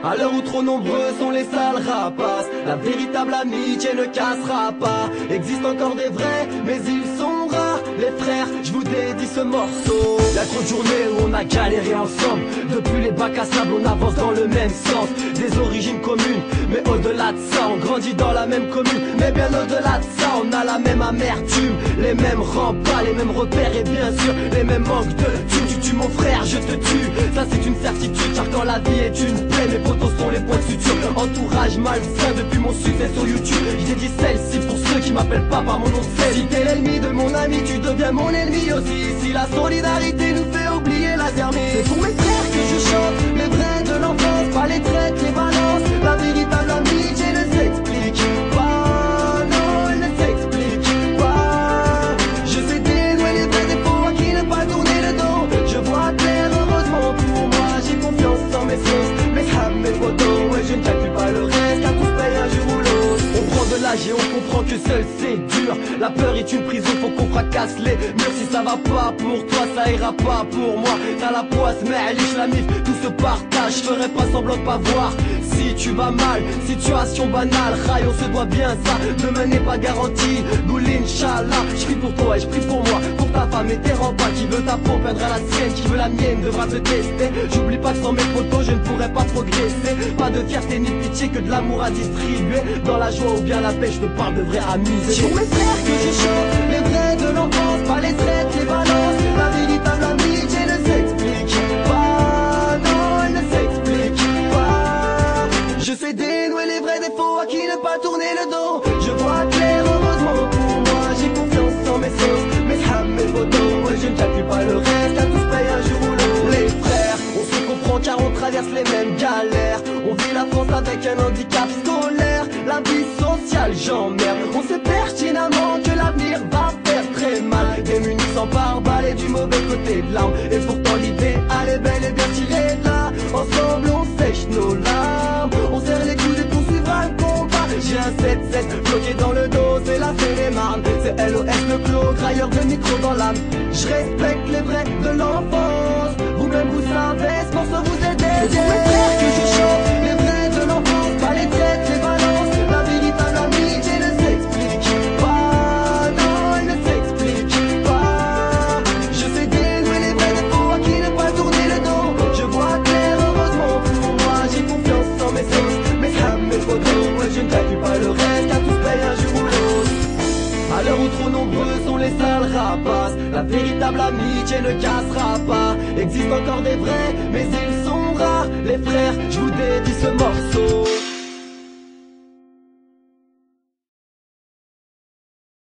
À l'heure où trop nombreux sont les sales rapaces, la véritable amitié ne cassera pas. Existe encore des vrais, mais ils sont rares. Les frères, je vous dédie ce morceau. Y'a trop de journées où on a galéré ensemble. Depuis les bacs à sable, on avance dans le même sens. Des origines communes, mais au-delà de ça, on grandit dans la même commune. Mais bien au-delà de ça, on a la même amertume, les mêmes remparts, les mêmes repères et bien sûr les mêmes manques de thunes. Tu tues mon frère, je te tue, ça c'est une certitude. Car quand la vie est une plaie, mes potos sont les points de suture. Entourage malsain depuis mon succès sur YouTube. Je dédie celle-ci pour ceux qui m'appellent pas par mon nom de scène. Si t'es l'ennemi de mon ami, tu deviens mon ennemi aussi. Si la solidarité nous fait oublier la dernière, c'est pour mes frères que je chante, les vrais de l'enfance, pas les traites, les balances. La véritable amitié ne s'explique pas, non, elle ne s'explique pas. Je sais dénouer les vrais défauts à qui ne pas tourner le dos. Je vois clair, heureusement pour moi, j'ai confiance en mes sauces, mes hams, mes photos, ouais je ne calcule pas le reste, car tous payent un jour ou l'autre. On prend de l'âge et on comprend que seul c'est dur. La peur est une prison, faut qu'on fracasse les murs. Si ça va pas pour toi, ça ira pas pour moi. T'as la poisse, mais elle liche la mif, tout se partage. Je ferai pas semblant de pas voir si tu vas mal, situation banale. Rail, on se doit bien ça, demain n'est pas garanti. Boule Inch'Allah, je prie pour toi et je prie pour moi, pour ta femme et tes remparts. Qui veut ta peau perdra la sienne, qui veut la mienne devra te tester. J'oublie pas que sans mes photos je ne pourrais pas progresser. Pas de fierté ni de pitié, que de l'amour à distribuer. Dans la joie ou bien la paix, je te parle de vraie amitié. C'est pour mes frères que je chante, les vrais de l'enfance, pas les traites, les balances. La véritable amitié ne s'explique pas, non elle ne s'explique pas. Je sais dénouer les vrais défauts à qui ne pas tourner le dos. Je vois clair, heureusement pour moi, j'ai confiance en mes sauces, mes hams, mes photos, ouais je ne calcule pas le reste, car tous payent un jour ou l'autre. Les frères, on se comprend car on traverse les mêmes galères. On vit la France avec un handicap scolaire, la vie sociale j'emmerde. On sait pertinemment que l'avenir va faire très mal. Démunis sans pare-balles et du mauvais côté de l'arme. Et pourtant l'idéal est bel et bien tiré de là. Ensemble on sèche nos larmes, on serre les coudes et poursuivra le combat. J'ai un 7-7 bloqué dans le dos, c'est la Seine-et-Marne. C'est LOS le clos, grailleur de micro dans l'âme. Je respecte les vrais de l'enfance, vous-même vous savez, ce morceau vous est dédié. C'est pour mes frères que je chante, les vrais de l'enfance, pas les traites, les balances. La véritable amitié ne s'explique pas, non elle ne s'explique pas. Je sais dénouer les vrais défauts à qui ne pas tourner le dos. Je vois clair, heureusement pour moi, j'ai confiance en mes sauces, mes hams, mes photos, ouais je ne calcule pas le reste, car tous payent un jour ou l'autre. À l'heure où trop nombreux sont les sales rapaces, la véritable amitié ne cassera pas. Existe encore des vrais, mais ils sont rares. Les frères, je vous dédie ce morceau.